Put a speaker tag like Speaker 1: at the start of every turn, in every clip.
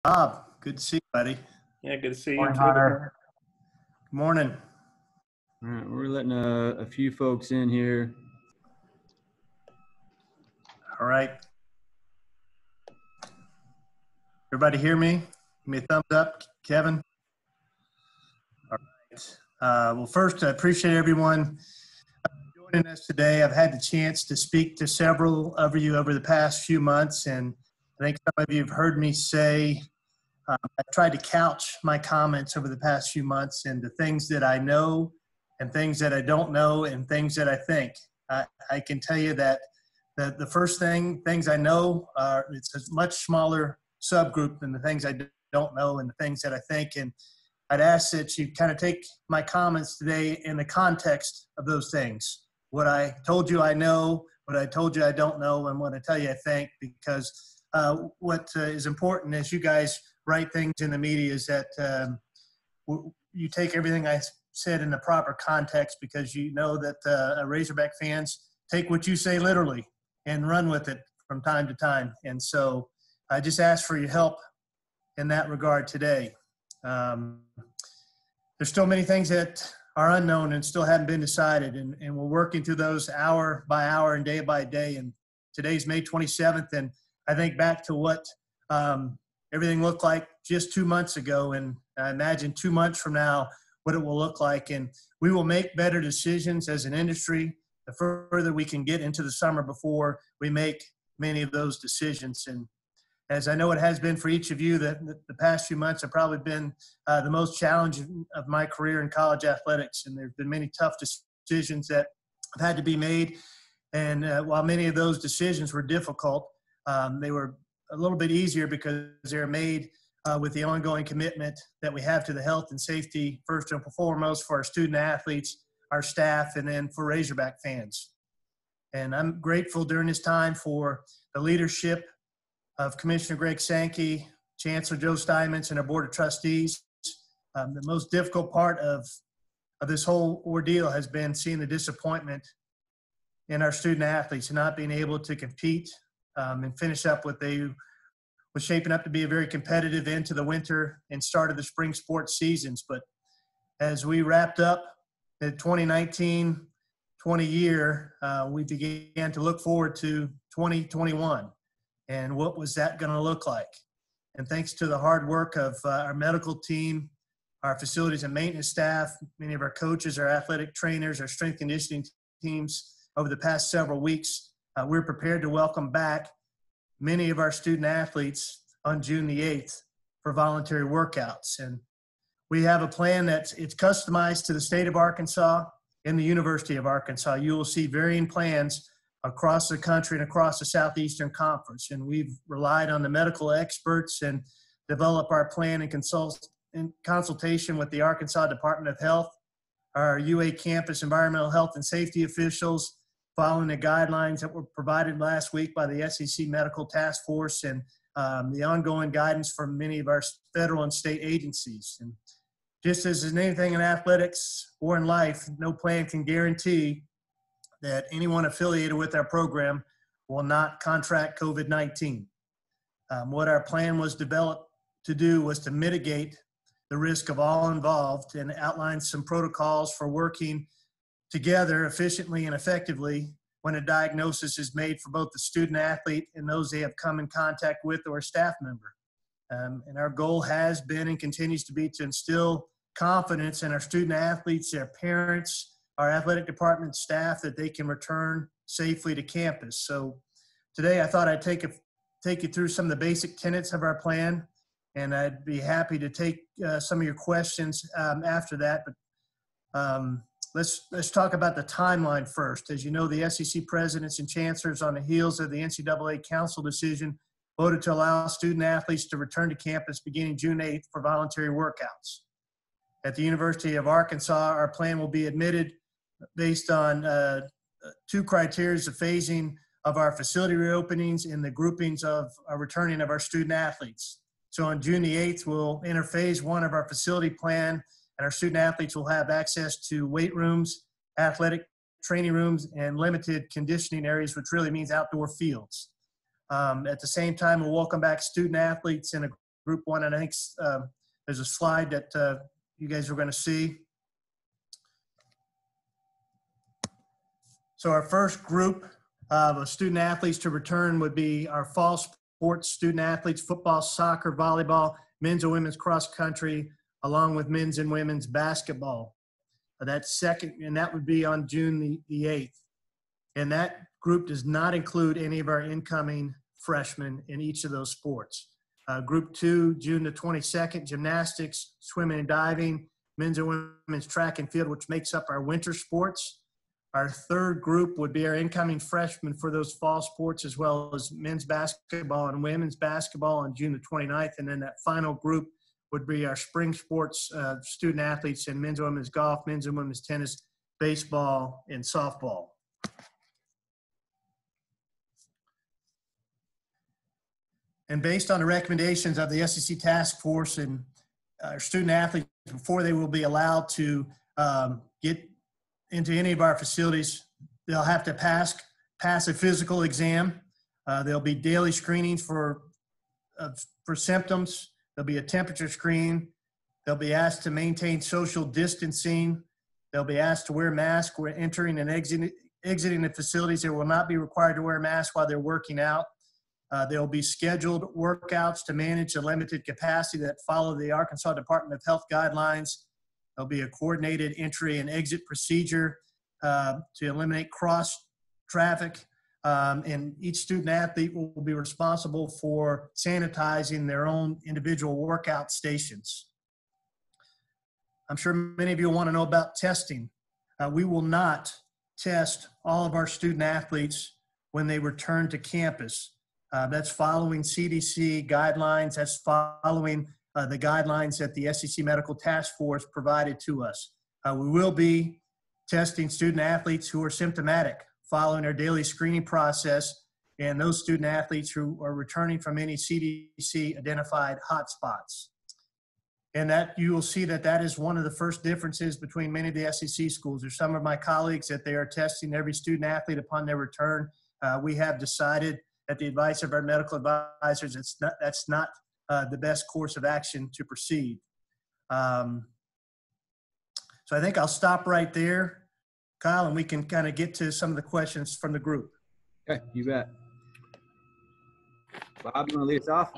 Speaker 1: Bob, good to see you, buddy.
Speaker 2: Yeah, good to see you
Speaker 3: Morning,
Speaker 2: too.
Speaker 3: Hunter.
Speaker 1: Good morning.
Speaker 4: All right, we're letting a few folks in here.
Speaker 1: All right. Everybody hear me? Give me a thumbs up, Kevin. All right. Well, first, I appreciate everyone joining us today. I've had the chance to speak to several of you over the past few months, and I think some of you have heard me say I tried to couch my comments over the past few months into things that I know and things that I don't know and things that I think. I can tell you that the first things I know, it's a much smaller subgroup than the things I don't know and the things that I think. And I'd ask that you kind of take my comments today in the context of those things. What I told you I know, what I told you I don't know, and what I tell you I think, because what is important as you guys write things in the media is that you take everything I said in the proper context, because you know that Razorback fans take what you say literally and run with it from time to time. And so I just ask for your help in that regard today. There's still many things that are unknown and still haven't been decided, and we're working through those hour by hour and day by day. And today's May 27th, and I think back to what everything looked like just 2 months ago, and I imagine 2 months from now what it will look like. And we will make better decisions as an industry the further we can get into the summer before we make many of those decisions. And as I know it has been for each of you, the past few months have probably been the most challenging of my career in college athletics, and there have been many tough decisions that have had to be made. And while many of those decisions were difficult, they were a little bit easier because they're made with the ongoing commitment that we have to the health and safety, first and foremost, for our student athletes, our staff, and then for Razorback fans. And I'm grateful during this time for the leadership of Commissioner Greg Sankey, Chancellor Joe Steinmetz, and our Board of Trustees. The most difficult part of this whole ordeal has been seeing the disappointment in our student athletes not being able to compete and finish up what they was shaping up to be a very competitive end to the winter and start of the spring sports seasons. But as we wrapped up the 2019-20 year, we began to look forward to 2021 and what was that going to look like. And thanks to the hard work of our medical team, our facilities and maintenance staff, many of our coaches, our athletic trainers, our strength conditioning teams over the past several weeks, we're prepared to welcome back many of our student athletes on June the 8th for voluntary workouts. And we have a plan it's customized to the state of Arkansas and the University of Arkansas. You will see varying plans across the country and across the Southeastern Conference. And we've relied on the medical experts and develop our plan and consult in consultation with the Arkansas Department of Health, our UA campus environmental health and safety officials, following the guidelines that were provided last week by the SEC Medical Task Force, and the ongoing guidance from many of our federal and state agencies. And just as in anything in athletics or in life, no plan can guarantee that anyone affiliated with our program will not contract COVID-19. What our plan was developed to do was to mitigate the risk of all involved and outline some protocols for working together efficiently and effectively when a diagnosis is made for both the student athlete and those they have come in contact with or a staff member. And our goal has been and continues to be to instill confidence in our student athletes, their parents, our athletic department staff, that they can return safely to campus. So today I thought I'd take you through some of the basic tenets of our plan, and I'd be happy to take some of your questions after that. But let's talk about the timeline first. As you know, the SEC presidents and chancellors, on the heels of the NCAA council decision, voted to allow student athletes to return to campus beginning June 8th for voluntary workouts. At the University of Arkansas, our plan will be admitted based on two criteria of phasing of our facility reopenings and the groupings of our returning of our student athletes. So on June the 8th, we'll enter phase one of our facility plan, and our student athletes will have access to weight rooms, athletic training rooms, and limited conditioning areas, which really means outdoor fields. At the same time, we'll welcome back student athletes in a group one, and I think there's a slide that you guys are going to see. So our first group of student athletes to return would be our fall sports student athletes: football, soccer, volleyball, men's and women's cross country, along with men's and women's basketball. That's second, and that would be on June the 8th. And that group does not include any of our incoming freshmen in each of those sports. Group two, June the 22nd, gymnastics, swimming and diving, men's and women's track and field, which makes up our winter sports. Our third group would be our incoming freshmen for those fall sports, as well as men's basketball and women's basketball on June the 29th. And then that final group would be our spring sports student athletes in men's and women's golf, men's and women's tennis, baseball, and softball. And based on the recommendations of the SEC task force and our student athletes, before they will be allowed to get into any of our facilities, they'll have to pass a physical exam. There'll be daily screenings for symptoms. There'll be a temperature screen. They'll be asked to maintain social distancing. They'll be asked to wear masks when entering and exiting the facilities. They will not be required to wear a mask while they're working out. There'll be scheduled workouts to manage the limited capacity that follow the Arkansas Department of Health guidelines. There'll be a coordinated entry and exit procedure to eliminate cross traffic. And each student athlete will be responsible for sanitizing their own individual workout stations. I'm sure many of you want to know about testing. We will not test all of our student athletes when they return to campus. That's following CDC guidelines. That's following the guidelines that the SEC Medical Task Force provided to us. We will be testing student athletes who are symptomatic, following our daily screening process, and those student athletes who are returning from any CDC identified hotspots. And that you will see that is one of the first differences between many of the SEC schools. There's some of my colleagues that they are testing every student athlete upon their return. We have decided, at the advice of our medical advisors, that's not the best course of action to proceed. So I think I'll stop right there, Kyle, and we can kind of get to some of the questions from the group.
Speaker 4: Okay, you bet. Bob, you want to lead us off?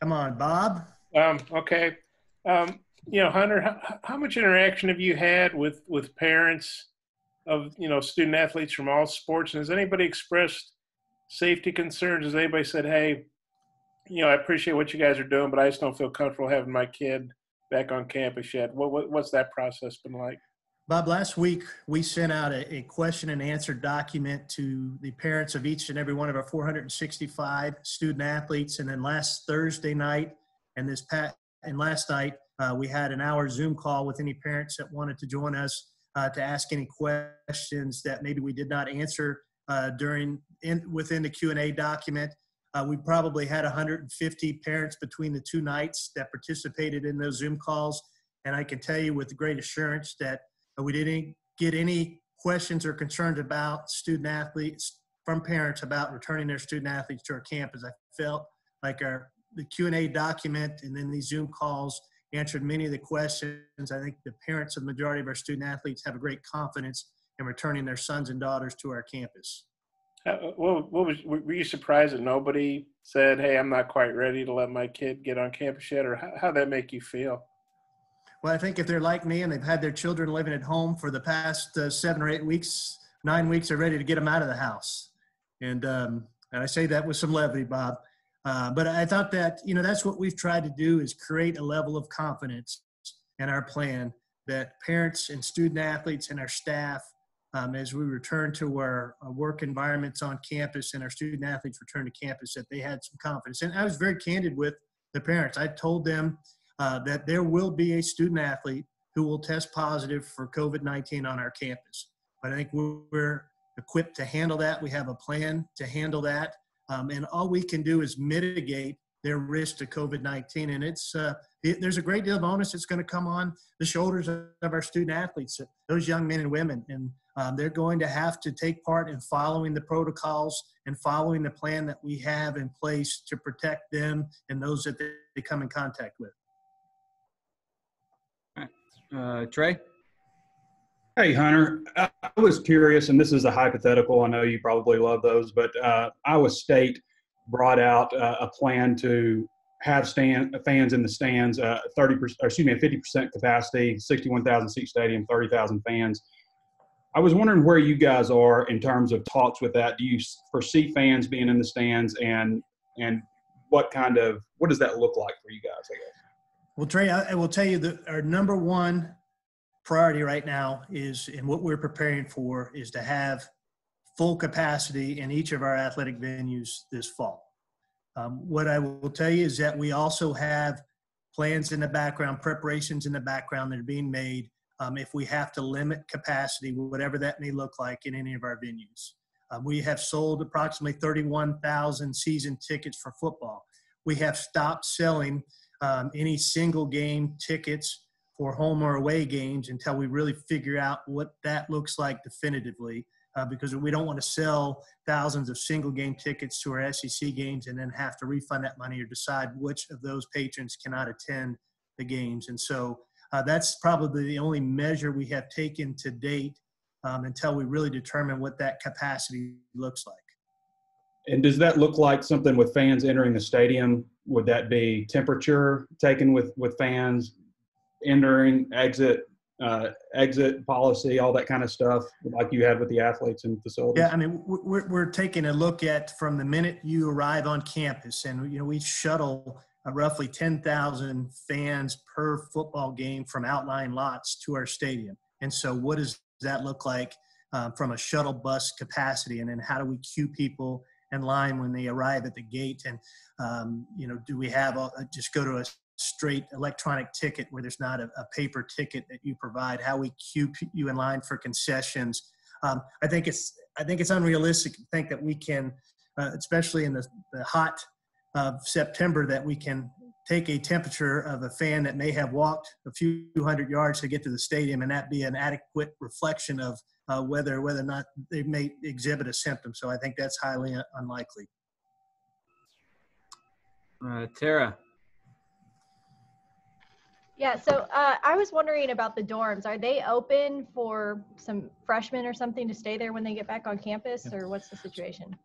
Speaker 1: Come on, Bob.
Speaker 2: Okay. Hunter, how much interaction have you had with parents of, student athletes from all sports? And has anybody expressed safety concerns? Has anybody said, hey, I appreciate what you guys are doing, but I just don't feel comfortable having my kid back on campus yet? What's that process been like?
Speaker 1: Bob, last week we sent out a question and answer document to the parents of each and every one of our 465 student athletes. And then last Thursday night and last night, we had an hour Zoom call with any parents that wanted to join us to ask any questions that maybe we did not answer within the Q&A document. We probably had 150 parents between the two nights that participated in those Zoom calls. And I can tell you with great assurance that we didn't get any questions or concerns about student athletes from parents about returning their student athletes to our campus. I felt like the Q&A document and then these Zoom calls answered many of the questions. I think the parents of the majority of our student athletes have a great confidence in returning their sons and daughters to our campus.
Speaker 2: Were you surprised that nobody said, hey, I'm not quite ready to let my kid get on campus yet? Or how'd that make you feel?
Speaker 1: Well, I think if they're like me and they've had their children living at home for the past 7 or 8 weeks, 9 weeks, they're ready to get them out of the house. And I say that with some levity, Bob. But I thought that, that's what we've tried to do, is create a level of confidence in our plan that parents and student athletes and our staff, as we return to our work environments on campus and our student athletes return to campus, that they had some confidence. And I was very candid with the parents. I told them that there will be a student athlete who will test positive for COVID-19 on our campus. But I think we're equipped to handle that. We have a plan to handle that. And all we can do is mitigate their risk to COVID-19. And there's a great deal of onus that's going to come on the shoulders of our student athletes, those young men and women. And they're going to have to take part in following the protocols and following the plan that we have in place to protect them and those that they come in contact with.
Speaker 4: Trey?
Speaker 3: Hey, Hunter. I was curious, and this is a hypothetical. I know you probably love those, but Iowa State brought out a plan to have fans in the stands, 50% capacity, 61,000 seat stadium, 30,000 fans. I was wondering where you guys are in terms of talks with that. Do you foresee fans being in the stands, and what does that look like for you guys, I guess?
Speaker 1: Well, Trey, I will tell you that our number one priority right now is, and what we're preparing for, is to have full capacity in each of our athletic venues this fall. What I will tell you is that we also have plans in the background, preparations in the background that are being made if we have to limit capacity, whatever that may look like in any of our venues. We have sold approximately 31,000 season tickets for football. We have stopped selling any single game tickets for home or away games until we really figure out what that looks like definitively, because we don't want to sell thousands of single game tickets to our SEC games and then have to refund that money or decide which of those patrons cannot attend the games. And so that's probably the only measure we have taken to date until we really determine what that capacity looks like.
Speaker 3: And does that look like something with fans entering the stadium? Would that be temperature taken with fans, entering, exit policy, all that kind of stuff, like you had with the athletes and facilities?
Speaker 1: Yeah, I mean, we're taking a look at from the minute you arrive on campus, and we shuttle roughly 10,000 fans per football game from outlying lots to our stadium. And so, what does that look like from a shuttle bus capacity, and then how do we queue people in line when they arrive at the gate? And do we have just go to a straight electronic ticket where there's not a paper ticket that you provide? How we queue you in line for concessions? I think it's unrealistic to think that we can, especially in the hot of September, that we can take a temperature of a fan that may have walked a few hundred yards to get to the stadium and that be an adequate reflection of whether or not they may exhibit a symptom. So I think that's highly unlikely.
Speaker 4: Tara.
Speaker 5: Yeah, so I was wondering about the dorms. Are they open for some freshmen or something to stay there when they get back on campus, or what's the situation?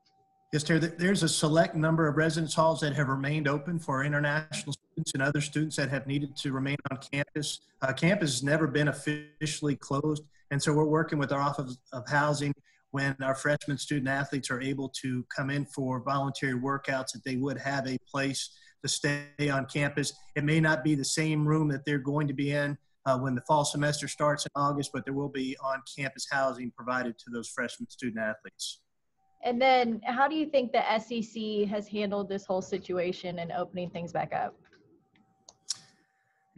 Speaker 1: Yes, Tara, there's a select number of residence halls that have remained open for international students and other students that have needed to remain on campus. Campus has never been officially closed, and so we're working with our Office of Housing when our freshman student athletes are able to come in for voluntary workouts, that they would have a place to stay on campus. It may not be the same room that they're going to be in when the fall semester starts in August, but there will be on-campus housing provided to those freshman student athletes.
Speaker 5: And then how do you think the SEC has handled this whole situation and opening things back up?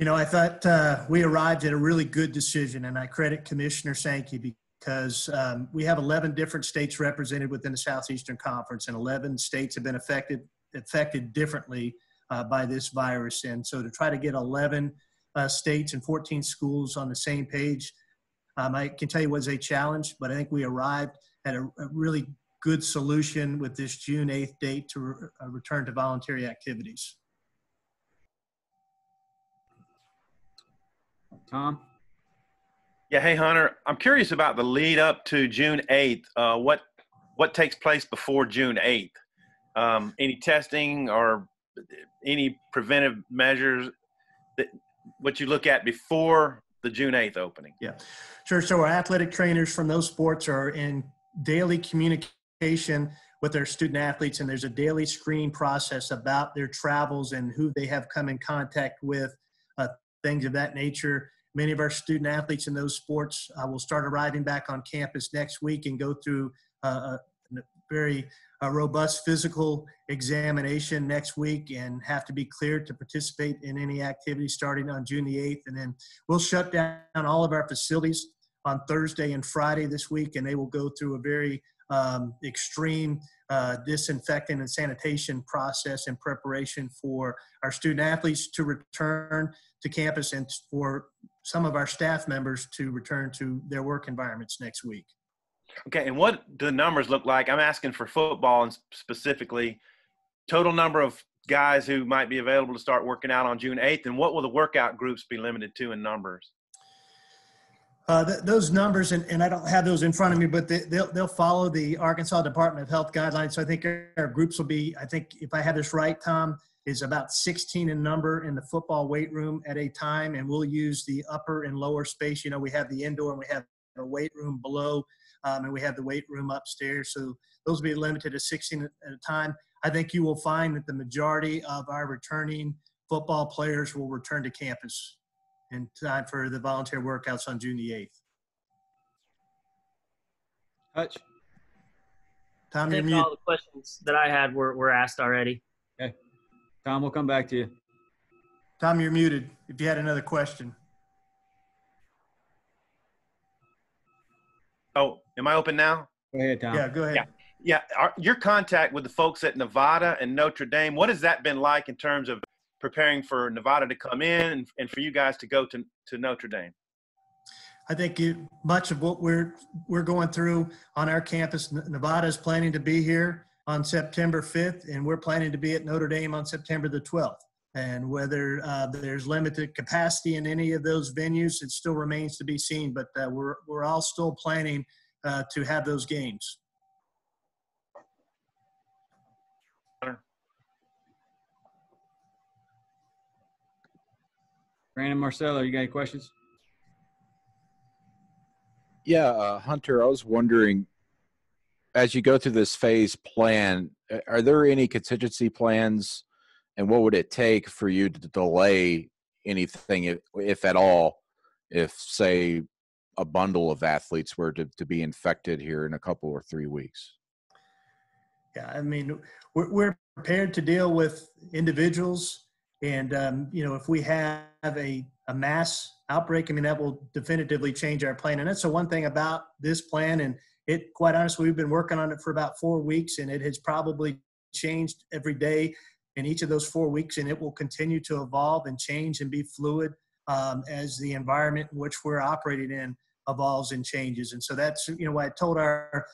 Speaker 1: I thought we arrived at a really good decision, and I credit Commissioner Sankey because we have 11 different states represented within the Southeastern Conference, and 11 states have been affected differently by this virus. And so to try to get 11 states and 14 schools on the same page, I can tell you was a challenge, but I think we arrived at a really good solution with this June 8th date to return to voluntary activities.
Speaker 4: Tom?
Speaker 6: Yeah, hey, Hunter, I'm curious about the lead up to June 8th. What takes place before June 8th? Any testing or any preventive measures what you look at before the June 8th opening?
Speaker 1: Yeah, sure. So our athletic trainers from those sports are in daily communication with their student athletes, and there's a daily screening process about their travels and who they have come in contact with, things of that nature. Many of our student athletes in those sports will start arriving back on campus next week and go through a very robust physical examination next week and have to be cleared to participate in any activity starting on June the 8th. And then we'll shut down all of our facilities on Thursday and Friday this week, and they will go through a very extreme disinfecting and sanitation process in preparation for our student athletes to return to campus and for some of our staff members to return to their work environments next week.
Speaker 6: Okay, and what do the numbers look like? I'm asking for football and specifically total number of guys who might be available to start working out on June 8th, and what will the workout groups be limited to in numbers?
Speaker 1: Those numbers, and I don't have those in front of me, but they'll follow the Arkansas Department of Health guidelines. So I think our groups will be, I think if I have this right, Tom, is about 16 in number in the football weight room at a time, and we'll use the upper and lower space. You know, we have the indoor and we have a weight room below, and we have the weight room upstairs. So those will be limited to 16 at a time. I think you will find that the majority of our returning football players will return to campus in time for the volunteer workouts on June the 8th.
Speaker 4: Hutch.
Speaker 1: Tom,
Speaker 7: I
Speaker 1: you're
Speaker 7: think
Speaker 1: muted.
Speaker 7: all the questions that I had were asked already.
Speaker 4: Okay. Tom, we'll come back to you.
Speaker 1: Tom, you're muted if you had another question.
Speaker 6: Oh, am I open now?
Speaker 4: Go ahead, Tom.
Speaker 1: Yeah, go ahead.
Speaker 6: Yeah. Your contact with the folks at Nevada and Notre Dame, what has that been like in terms of preparing for Nevada to come in and for you guys to go to Notre Dame?
Speaker 1: I think much of what we're going through on our campus, Nevada is planning to be here on September 5th, and we're planning to be at Notre Dame on September the 12th. And whether there's limited capacity in any of those venues, it still remains to be seen. But we're all still planning to have those games.
Speaker 4: Brandon Marcello, you got any questions?
Speaker 8: Yeah, Hunter, I was wondering, as you go through this phase plan, are there any contingency plans, and what would it take for you to delay anything, if at all, if, say, a bundle of athletes were to be infected here in a couple or 3 weeks?
Speaker 1: Yeah, I mean, we're prepared to deal with individuals. And, if we have a mass outbreak, I mean, that will definitively change our plan. And that's the one thing about this plan. And it, quite honestly, we've been working on it for about 4 weeks, and it has probably changed every day in each of those 4 weeks. And it will continue to evolve and change and be fluid as the environment in which we're operating in evolves and changes. And so that's, what I told our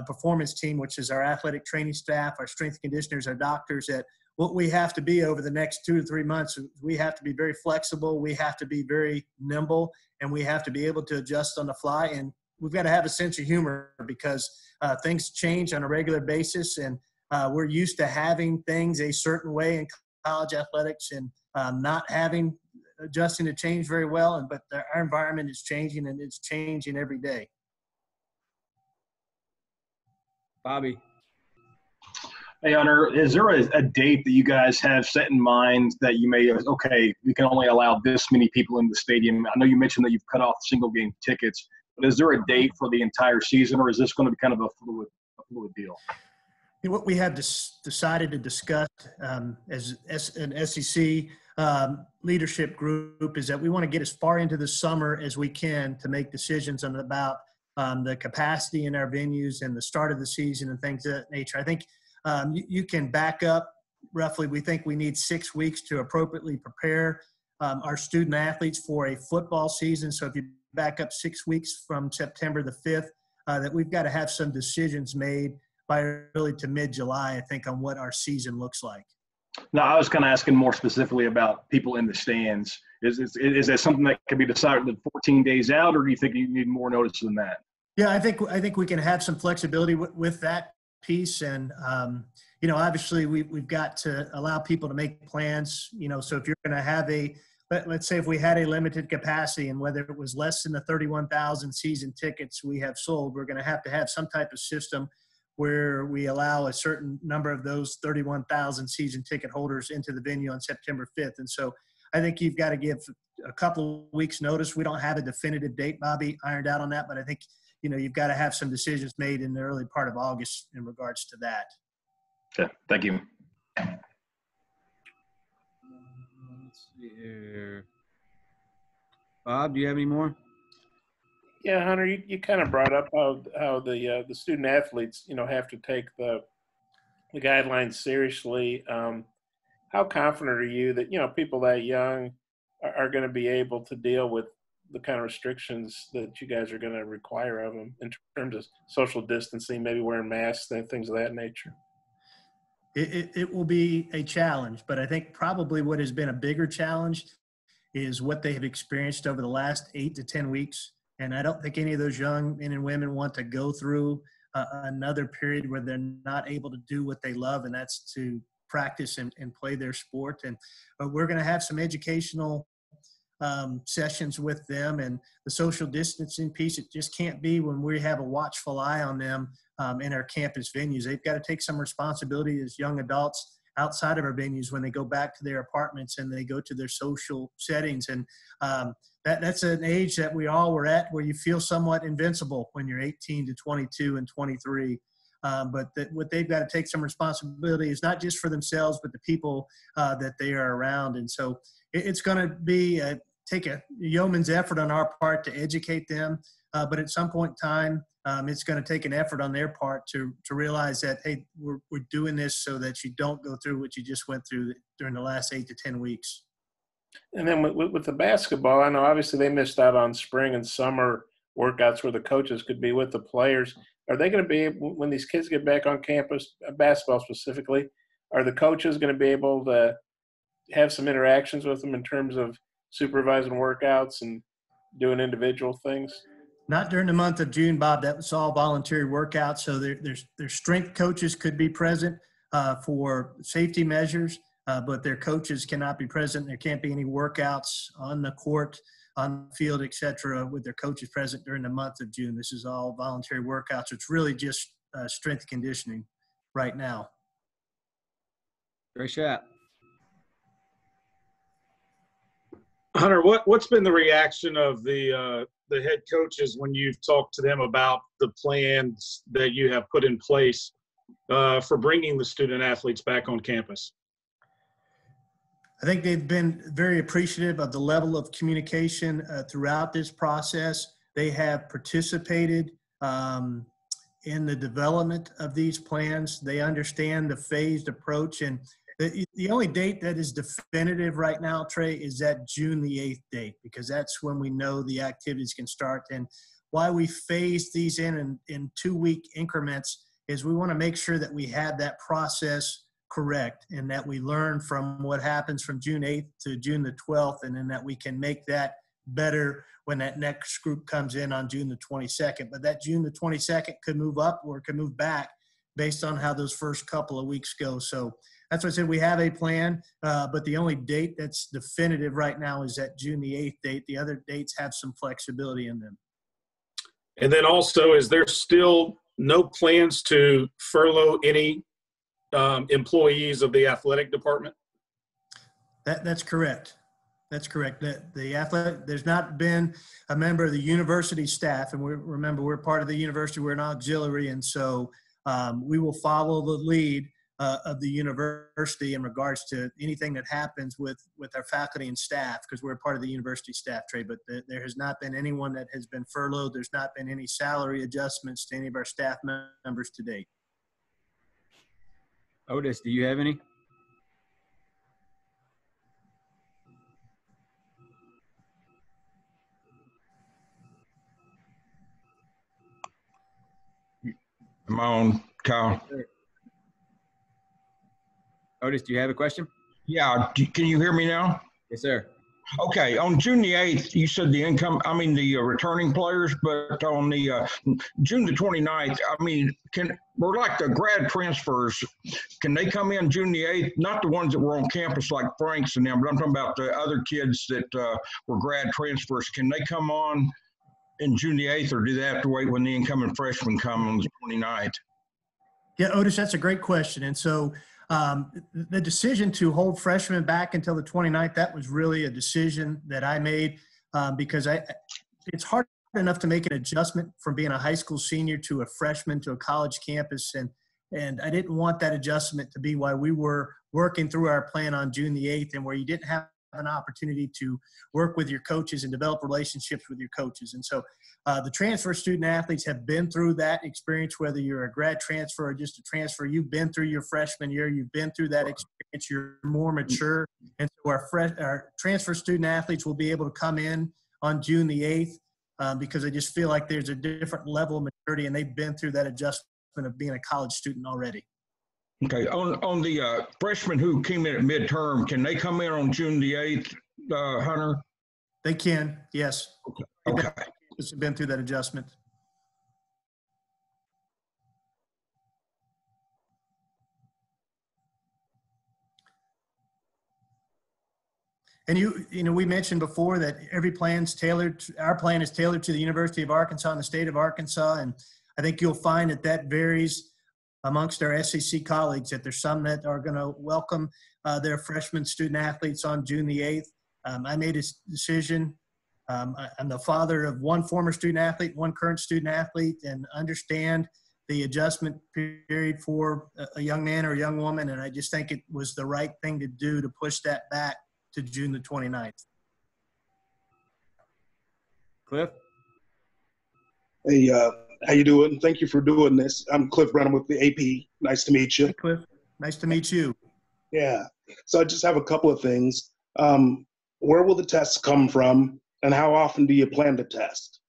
Speaker 1: performance team, which is our athletic training staff, our strength conditioners, our doctors, that what we have to be over the next 2 to 3 months, we have to be very flexible, we have to be very nimble, and we have to be able to adjust on the fly. And we've got to have a sense of humor because things change on a regular basis, and we're used to having things a certain way in college athletics and not adjusting to change very well. But our environment is changing, and it's changing every day.
Speaker 4: Bobby.
Speaker 9: Hey, Hunter, is there a date that you guys have set in mind that you may, okay, we can only allow this many people in the stadium? I know you mentioned that you've cut off single game tickets, but is there a date for the entire season, or is this going to be kind of a fluid deal?
Speaker 1: What we have decided to discuss as an SEC leadership group is that we want to get as far into the summer as we can to make decisions about the capacity in our venues and the start of the season and things of that nature. I think you can back up roughly. We think we need 6 weeks to appropriately prepare our student athletes for a football season. So if you back up 6 weeks from September the 5th, that we've got to have some decisions made by early to mid-July, I think, on what our season looks like.
Speaker 9: No, I was kind of asking more specifically about people in the stands. Is that something that can be decided 14 days out, or do you think you need more notice than that?
Speaker 1: Yeah, I think we can have some flexibility with that piece. And, obviously we've got to allow people to make plans, so if you're going to have let's say if we had a limited capacity, and whether it was less than the 31,000 season tickets we have sold, we're going to have some type of system where we allow a certain number of those 31,000 season ticket holders into the venue on September 5th. And so I think you've got to give a couple of weeks notice. We don't have a definitive date, Bobby, ironed out on that, but I think, you've got to have some decisions made in the early part of August in regards to that.
Speaker 9: Okay, thank you.
Speaker 4: Let's see here. Bob, do you have any more?
Speaker 2: Yeah, Hunter, you kind of brought up how the student athletes, have to take the guidelines seriously. How confident are you that, people that young are going to be able to deal with the kind of restrictions that you guys are going to require of them in terms of social distancing, maybe wearing masks and things of that nature?
Speaker 1: It will be a challenge, but I think probably what has been a bigger challenge is what they have experienced over the last 8 to 10 weeks. And I don't think any of those young men and women want to go through another period where they're not able to do what they love, and that's to practice and play their sport. And but we're going to have some educational sessions with them, and the social distancing piece, it just can't be when we have a watchful eye on them in our campus venues. They've got to take some responsibility as young adults outside of our venues when they go back to their apartments and they go to their social settings. And that's an age that we all were at where you feel somewhat invincible when you're 18 to 22 and 23. But what they've got to take some responsibility is not just for themselves, but the people that they are around. And so it's going to be take a yeoman's effort on our part to educate them. But at some point in time, it's going to take an effort on their part to realize that, hey, we're doing this so that you don't go through what you just went through during the last 8 to 10 weeks.
Speaker 2: And then with the basketball, I know obviously they missed out on spring and summer workouts where the coaches could be with the players. Are they going to be able, when these kids get back on campus, basketball specifically, are the coaches going to be able to have some interactions with them in terms of supervising workouts and doing individual things?
Speaker 1: Not during the month of June, Bob. That was all voluntary workouts. So their strength coaches could be present for safety measures, but their coaches cannot be present. There can't be any workouts on the court, on the field, et cetera, with their coaches present during the month of June. This is all voluntary workouts. It's really just strength conditioning right now.
Speaker 4: Great shot.
Speaker 10: Hunter, what's been the reaction of the head coaches when you've talked to them about the plans that you have put in place for bringing the student athletes back on campus?
Speaker 1: I think they've been very appreciative of the level of communication throughout this process. They have participated in the development of these plans. They understand the phased approach, and the only date that is definitive right now, Trey, is that June the 8th date, because that's when we know the activities can start. And why we phase these in 2-week increments is we want to make sure that we have that process correct and that we learn from what happens from June 8th to June the 12th, and then that we can make that better when that next group comes in on June the 22nd. But that June the 22nd could move up or it could move back based on how those first couple of weeks go. So that's why I said we have a plan, but the only date that's definitive right now is that June the 8th date. The other dates have some flexibility in them.
Speaker 10: And then also, is there still no plans to furlough any employees of the athletic department?
Speaker 1: That's correct. That's correct. The athletic, there's not been a member of the university staff, and remember, we're part of the university, we're an auxiliary, and so we will follow the lead of the university in regards to anything that happens with our faculty and staff, because we're part of the university staff, Trey. But there has not been anyone that has been furloughed. There's not been any salary adjustments to any of our staff members to date.
Speaker 4: Otis, do you have any?
Speaker 11: I'm on, Kyle.
Speaker 4: Otis, do you have a question?
Speaker 11: Yeah, can you hear me now?
Speaker 4: Yes, sir.
Speaker 11: Okay, on June the 8th, you said the returning players, but on the June the 29th, we're like the grad transfers. Can they come in June the 8th? Not the ones that were on campus like Frank's and them, but I'm talking about the other kids that were grad transfers. Can they come on in June the 8th, or do they have to wait when the incoming freshmen come on the 29th?
Speaker 1: Yeah, Otis, that's a great question. And so the decision to hold freshmen back until the 29th, that was really a decision that I made because it's hard enough to make an adjustment from being a high school senior to a freshman to a college campus. And I didn't want that adjustment to be why we were working through our plan on June the 8th, and where you didn't have an opportunity to work with your coaches and develop relationships with your coaches. And so the transfer student athletes have been through that experience, whether you're a grad transfer or just a transfer. You've been through your freshman year. You've been through that experience. You're more mature. And so our transfer student athletes will be able to come in on June the 8th because I just feel like there's a different level of maturity, and they've been through that adjustment of being a college student already.
Speaker 11: Okay, on the freshmen who came in at midterm, can they come in on June the 8th, Hunter?
Speaker 1: They can, yes.
Speaker 11: Okay.
Speaker 1: They've been through that adjustment. And we mentioned before that every plan's tailored. Our plan is tailored to the University of Arkansas and the state of Arkansas, and I think you'll find that varies amongst our SEC colleagues. That there's some that are going to welcome their freshman student athletes on June the 8th. I made a decision. I'm the father of one former student athlete, one current student athlete, and understand the adjustment period for a young man or a young woman, and I just think it was the right thing to do to push that back to June the 29th.
Speaker 8: Cliff?
Speaker 12: Hey, how you doing? Thank you for doing this. I'm Cliff Brennan with the AP. Nice to meet you.
Speaker 1: Hey, Cliff. Nice to meet you.
Speaker 12: Yeah. So I just have a couple of things. Where will the tests come from, and how often do you plan to test?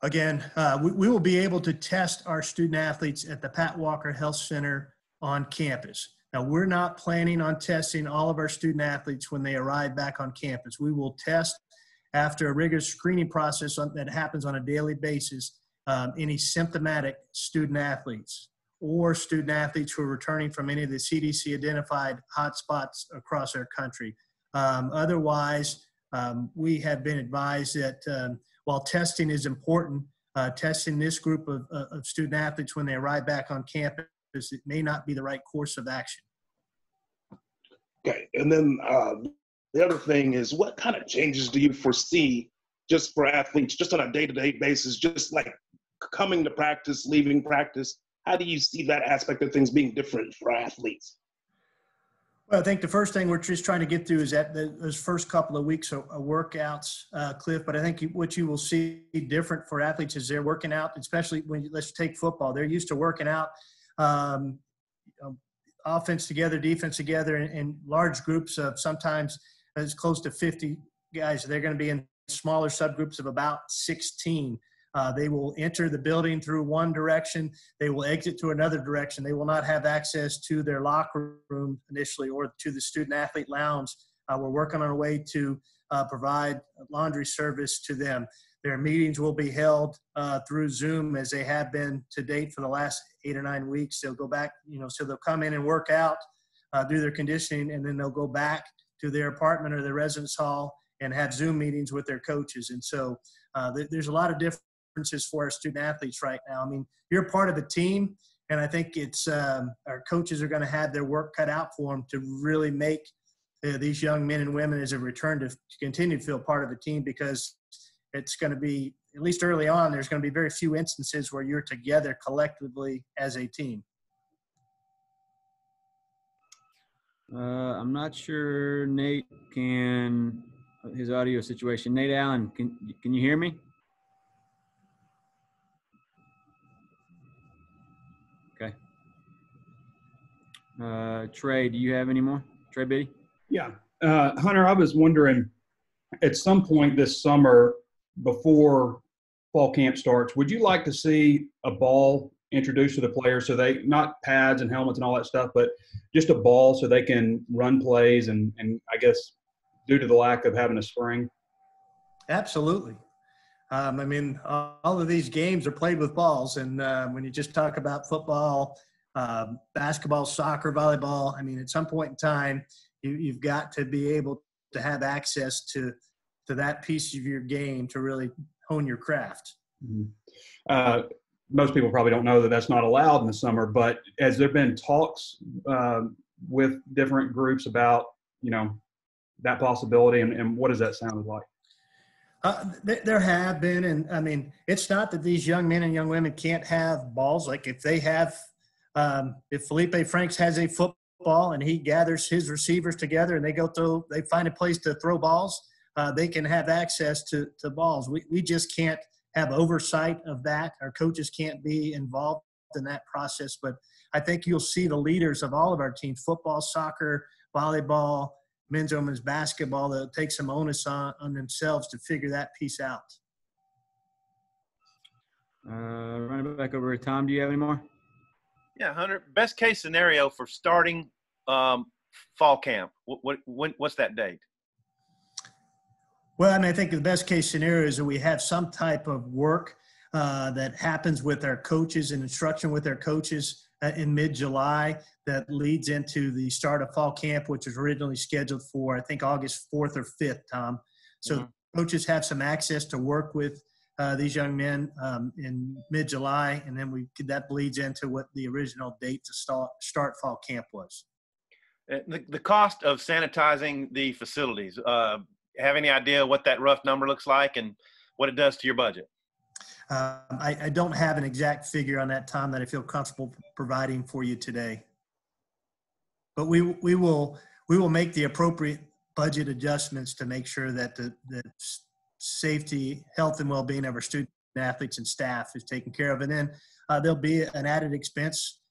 Speaker 1: Again, we will be able to test our student athletes at the Pat Walker Health Center on campus. Now, we're not planning on testing all of our student athletes when they arrive back on campus. We will test after a rigorous screening process that happens on a daily basis, any symptomatic student athletes or student athletes who are returning from any of the CDC-identified hotspots across our country. Otherwise, we have been advised that while testing is important, testing this group of student athletes when they arrive back on campus, it may not be the right course of action.
Speaker 12: Okay, and then the other thing is, what kind of changes do you foresee just for athletes, just on a day-to-day basis, just like coming to practice, leaving practice? How do you see that aspect of things being different for athletes?
Speaker 1: Well, I think the first thing we're just trying to get through is that those first couple of weeks of workouts, Cliff. But I think what you will see different for athletes is they're working out, especially when let's take football. They're used to working out offense together, defense together in large groups of sometimes as close to 50 guys. They're going to be in smaller subgroups of about 16. They will enter the building through one direction. They will exit to another direction. They will not have access to their locker room initially or to the student athlete lounge. We're working on a way to provide laundry service to them. Their meetings will be held through Zoom as they have been to date for the last 8 or 9 weeks. They'll go back, so they'll come in and work out, do their conditioning, and then they'll go back to their apartment or their residence hall and have Zoom meetings with their coaches. And so there's a lot of differences for our student athletes right now. I mean, you're part of a team, and I think it's our coaches are going to have their work cut out for them to really make these young men and women as a return to continue to feel part of the team, because it's going to be, at least early on, there's going to be very few instances where you're together collectively as a team.
Speaker 4: I'm not sure Nate can, his audio situation. Nate Allen, can you hear me? Okay. Trey, do you have any more? Trey Biddy?
Speaker 3: Yeah. Hunter, I was wondering, at some point this summer, before fall camp starts, would you like to see a ball introduced to the players, so they, not pads and helmets and all that stuff, but just a ball so they can run plays and I guess due to the lack of having a spring?
Speaker 1: Absolutely. I mean, all of these games are played with balls, and when you just talk about football, basketball, soccer, volleyball, I mean, at some point in time, you've got to be able to have access to that piece of your game to really hone your craft.
Speaker 3: Mm-hmm. Most people probably don't know that that's not allowed in the summer, but has there been talks with different groups about, that possibility, and what does that sound like?
Speaker 1: There have been, and I mean, it's not that these young men and young women can't have balls. Like if they have, if Felipe Franks has a football and he gathers his receivers together and they find a place to throw balls, they can have access to balls. We just can't have oversight of that. Our coaches can't be involved in that process. But I think you'll see the leaders of all of our teams, football, soccer, volleyball, men's or women's basketball, they'll take some onus on themselves to figure that piece out.
Speaker 4: Run it back over to Tom. Do you have any more?
Speaker 6: Yeah, Hunter, best case scenario for starting fall camp. What's that date?
Speaker 1: Well, I mean, I think the best case scenario is that we have some type of work that happens with our coaches and instruction with our coaches in mid-July that leads into the start of fall camp, which was originally scheduled for, I think, August 4th or 5th, Tom. So coaches have some access to work with these young men in mid-July, and then that bleeds into what the original date to start fall camp was.
Speaker 6: The cost of sanitizing the facilities, have any idea what that rough number looks like and what it does to your budget?
Speaker 1: I don't have an exact figure on that, Tom, that I feel comfortable providing for you today. But we will make the appropriate budget adjustments to make sure that the safety, health, and well-being of our student athletes and staff is taken care of. And then there'll be an added expense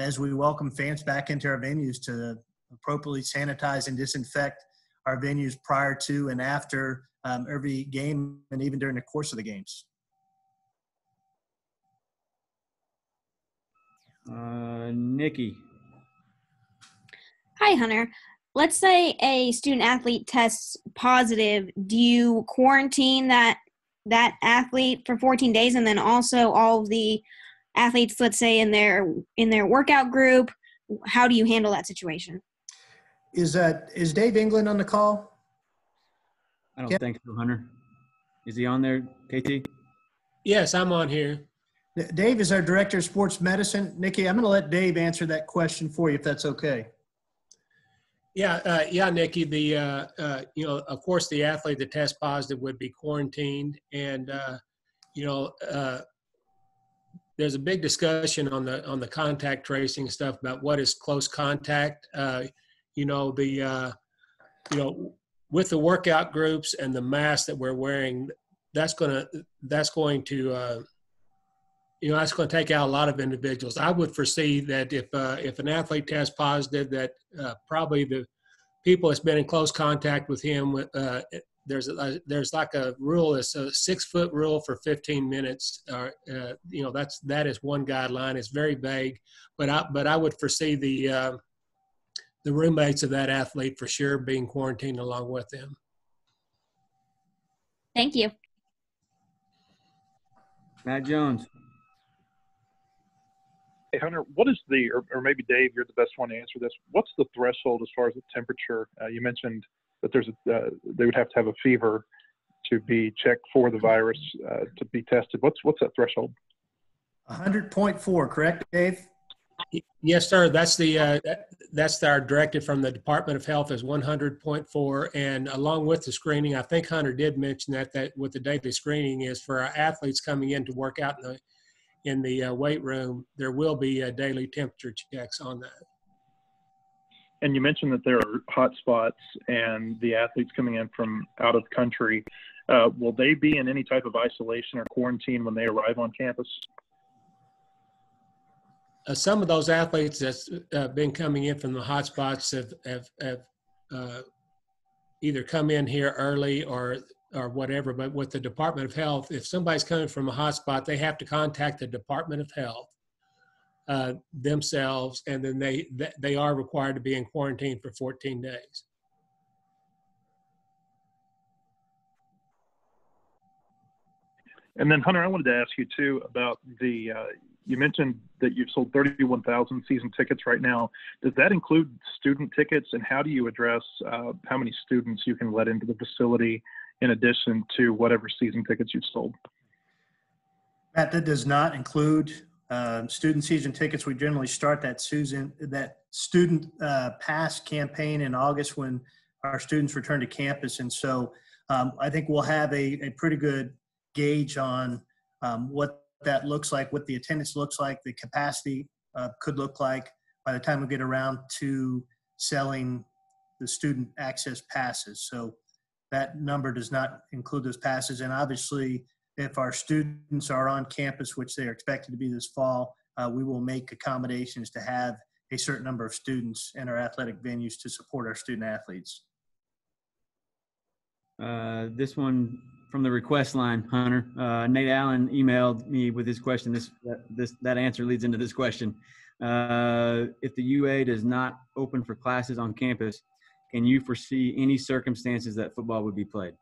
Speaker 1: as we welcome fans back into our venues to appropriately sanitize and disinfect our venues prior to and after every game and even during the course of the games.
Speaker 4: Nikki.
Speaker 13: Hi, Hunter. Let's say a student athlete tests positive. Do you quarantine that athlete for 14 days and then also all of the athletes, let's say in their workout group? How do you handle that situation?
Speaker 1: Is Dave England on the call?
Speaker 4: I don't think so, Hunter. Is he on there, KT?
Speaker 14: Yes, I'm on here.
Speaker 1: Dave is our director of sports medicine. Nikki, I'm going to let Dave answer that question for you, if that's okay.
Speaker 14: Yeah, Nikki. Of course, the athlete that tests positive would be quarantined, and there's a big discussion on the contact tracing stuff about what is close contact. With the workout groups and the masks that we're wearing, that's going to take out a lot of individuals. I would foresee that if an athlete tests positive, that probably the people that's been in close contact with him, there's like a rule, it's a 6-foot rule for 15 minutes. That is one guideline. It's very vague, but I would foresee the roommates of that athlete for sure being quarantined along with them.
Speaker 13: Thank you.
Speaker 4: Matt Jones.
Speaker 15: Hey, Hunter, what is or maybe Dave, you're the best one to answer this. What's the threshold as far as the temperature? You mentioned that they would have to have a fever to be checked for the virus to be tested. What's that threshold?
Speaker 1: 100.4, correct, Dave?
Speaker 14: Yes, sir. That's our directive from the Department of Health is 100.4, and along with the screening, I think Hunter did mention that with the daily screening is for our athletes coming in to work out in the weight room, there will be daily temperature checks on that.
Speaker 15: And you mentioned that there are hot spots and the athletes coming in from out of country. Will they be in any type of isolation or quarantine when they arrive on campus?
Speaker 14: Some of those athletes that's been coming in from the hot spots have either come in here early or whatever, but with the Department of Health, if somebody's coming from a hot spot, they have to contact the Department of Health themselves, and then they are required to be in quarantine for 14 days.
Speaker 15: And then, Hunter, I wanted to ask you too about you mentioned that you've sold 31,000 season tickets right now. Does that include student tickets, and how do you address how many students you can let into the facility in addition to whatever season tickets you've sold?
Speaker 1: Matt, that does not include student season tickets. We generally start that student pass campaign in August when our students return to campus. And so I think we'll have a pretty good gauge on what that looks like, what the attendance looks like, the capacity could look like by the time we get around to selling the student access passes. So that number does not include those passes. And obviously, if our students are on campus, which they are expected to be this fall, we will make accommodations to have a certain number of students in our athletic venues to support our student athletes.
Speaker 4: This one from the request line, Hunter. Nate Allen emailed me with his question. That answer leads into this question. If the UA does not open for classes on campus, can you foresee any circumstances that football would be played?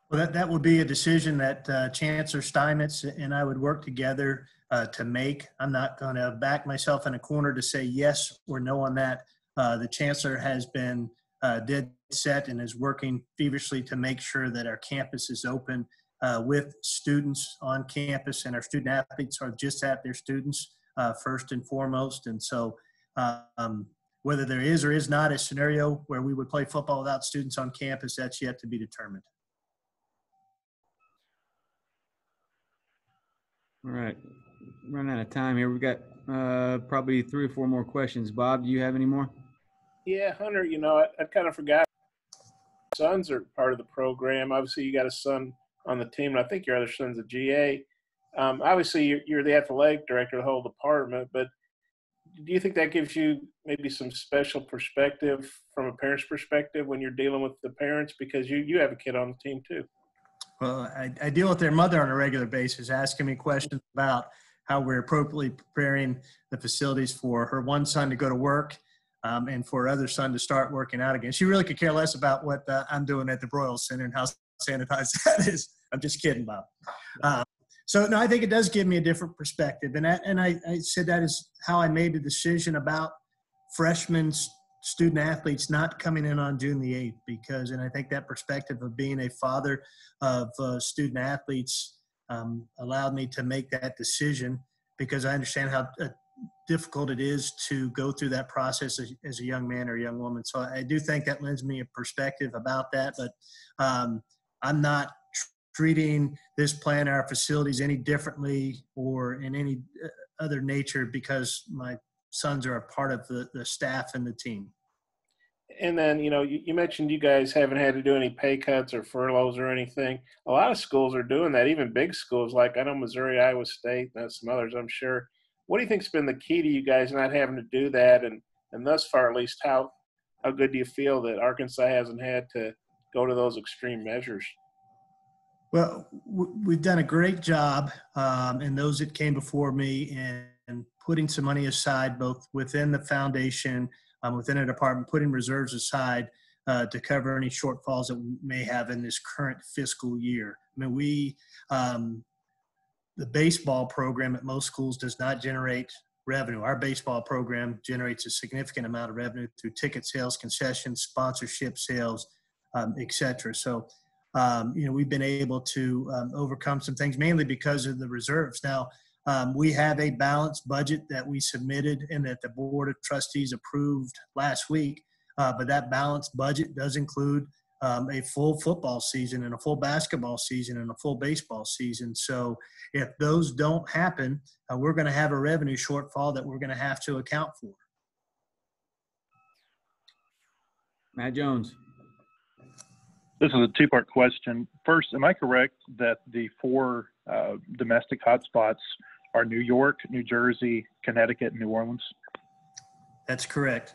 Speaker 1: Well, that would be a decision that Chancellor Steinmetz and I would work together to make. I'm not going to back myself in a corner to say yes or no on that. The Chancellor has been dead set and is working feverishly to make sure that our campus is open with students on campus, and our student athletes are just at their students first and foremost. And so whether there is or is not a scenario where we would play football without students on campus, that's yet to be determined.
Speaker 4: All right, running out of time here. We've got probably 3 or 4 more questions. Bob, do you have any more?
Speaker 2: Yeah, Hunter, you know, I kind of forgot. Sons are part of the program. Obviously, you got a son on the team, and I think your other son's a GA. Obviously, you're the athletic director of the whole department, but do you think that gives you maybe some special perspective from a parent's perspective when you're dealing with the parents? Because you have a kid on the team too.
Speaker 1: Well, I deal with their mother on a regular basis, asking me questions about how we're appropriately preparing the facilities for her one son to go to work and for her other son to start working out again. She really could care less about what I'm doing at the Broyles Center and how sanitized that is. I'm just kidding, Bob. So, no, I think it does give me a different perspective. And I said that is how I made the decision about freshmen student athletes not coming in on June the 8th, because, and I think that perspective of being a father of student athletes allowed me to make that decision, because I understand how difficult it is to go through that process as a young man or a young woman. So I do think that lends me a perspective about that, but I'm not treating this plan, our facilities, any differently or in any other nature because my sons are a part of the staff and the team.
Speaker 2: And then, you know, you mentioned you guys haven't had to do any pay cuts or furloughs or anything. A lot of schools are doing that, even big schools like I know Missouri, Iowa State, and some others, I'm sure. What do you think's been the key to you guys not having to do that? And thus far, at least, how good do you feel that Arkansas hasn't had to go to those extreme measures?
Speaker 1: Well, we've done a great job, and those that came before me, in putting some money aside, both within the foundation, within a department, putting reserves aside to cover any shortfalls that we may have in this current fiscal year. I mean, the baseball program at most schools does not generate revenue. Our baseball program generates a significant amount of revenue through ticket sales, concessions, sponsorship sales, et cetera. So, you know, we've been able to overcome some things, mainly because of the reserves. Now, we have a balanced budget that we submitted and that the Board of Trustees approved last week, but that balanced budget does include a full football season and a full basketball season and a full baseball season. So if those don't happen, we're going to have a revenue shortfall that we're going to have to account for.
Speaker 4: Matt Jones.
Speaker 15: This is a 2-part question. First, am I correct that the 4 domestic hotspots are New York, New Jersey, Connecticut, and New Orleans?
Speaker 1: That's correct.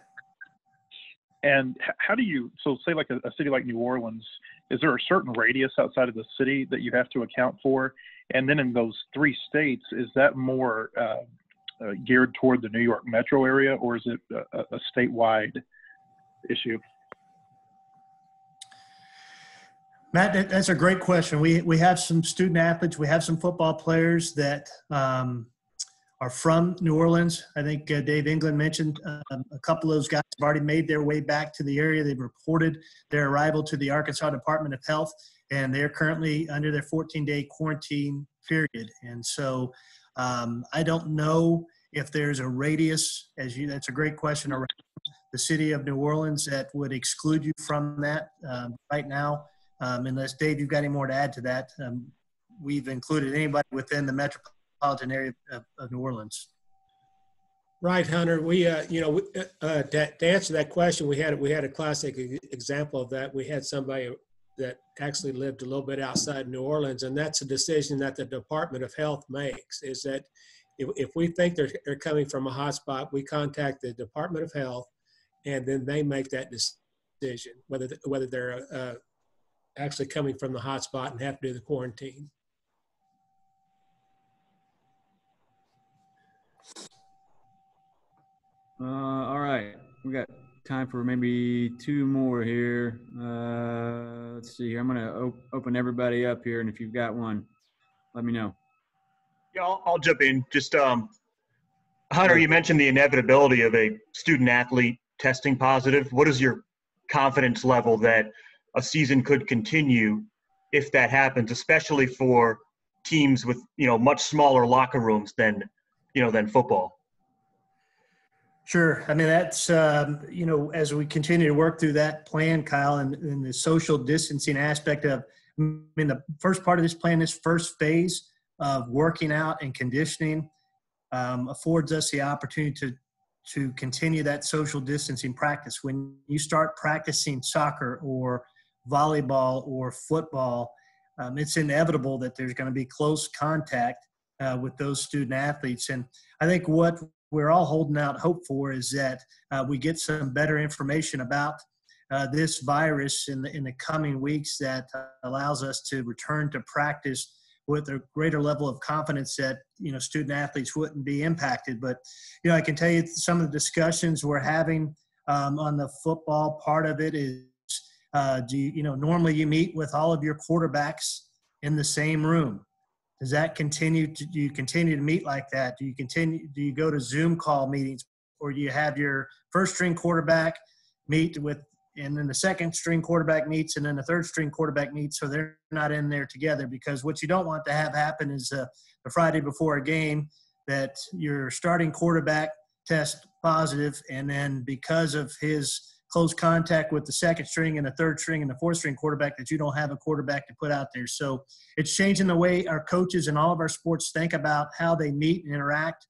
Speaker 15: And how do you, so say like a city like New Orleans, is there a certain radius outside of the city that you have to account for? And then in those 3 states, is that more geared toward the New York metro area, or is it a statewide issue?
Speaker 1: Matt, that's a great question. We have some student athletes. We have some football players that are from New Orleans. I think Dave England mentioned a couple of those guys have already made their way back to the area. They've reported their arrival to the Arkansas Department of Health, and they're currently under their 14-day quarantine period. And so I don't know if there's a radius, that's a great question, around the city of New Orleans that would exclude you from that right now. Unless, Dave, you've got any more to add to that. We've included anybody within the metropolitan area of New Orleans.
Speaker 14: Right, Hunter. We, to answer that question, we had a classic example of that. We had somebody that actually lived a little bit outside New Orleans, and that's a decision that the Department of Health makes, is that if we think they're coming from a hotspot, we contact the Department of Health, and then they make that decision. decision whether they're actually coming from the hotspot and have to do the quarantine.
Speaker 4: All right, we got time for maybe two more here. Let's see here. I'm gonna open everybody up here, and if you've got one, let me know.
Speaker 16: Yeah, I'll jump in. Just Hunter, you mentioned the inevitability of a student athlete testing positive. What is your confidence level that a season could continue if that happens, especially for teams with much smaller locker rooms than football?
Speaker 1: Sure. I mean, that's, as we continue to work through that plan, Kyle, and the social distancing aspect of, the first part of this plan, this first phase of working out and conditioning affords us the opportunity to continue that social distancing practice. When you start practicing soccer or volleyball or football, it's inevitable that there's going to be close contact with those student athletes. And I think what we're all holding out hope for is that we get some better information about this virus in the coming weeks that allows us to return to practice with a greater level of confidence that student athletes wouldn't be impacted. But I can tell you some of the discussions we're having on the football part of it is normally you meet with all of your quarterbacks in the same room. Does that continue? Do you continue to meet like that? Do you go to Zoom call meetings, or do you have your first string quarterback meet with, and then the second string quarterback meets, and then the third string quarterback meets, so they're not in there together? Because what you don't want to have happen is the Friday before a game that your starting quarterback tests positive, and then because of his close contact with the second string and the third string and the fourth string quarterback, that you don't have a quarterback to put out there. So it's changing the way our coaches in all of our sports think about how they meet and interact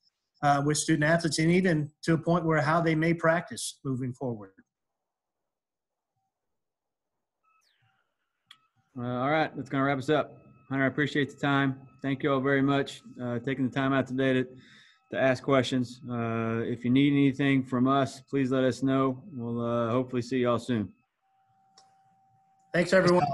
Speaker 1: with student athletes, and even to a point where how they may practice moving forward.
Speaker 4: All right, that's going to wrap us up. Hunter, I appreciate the time. Thank you all very much taking the time out today to ask questions. If you need anything from us, please let us know. We'll hopefully see you all soon.
Speaker 1: Thanks, everyone.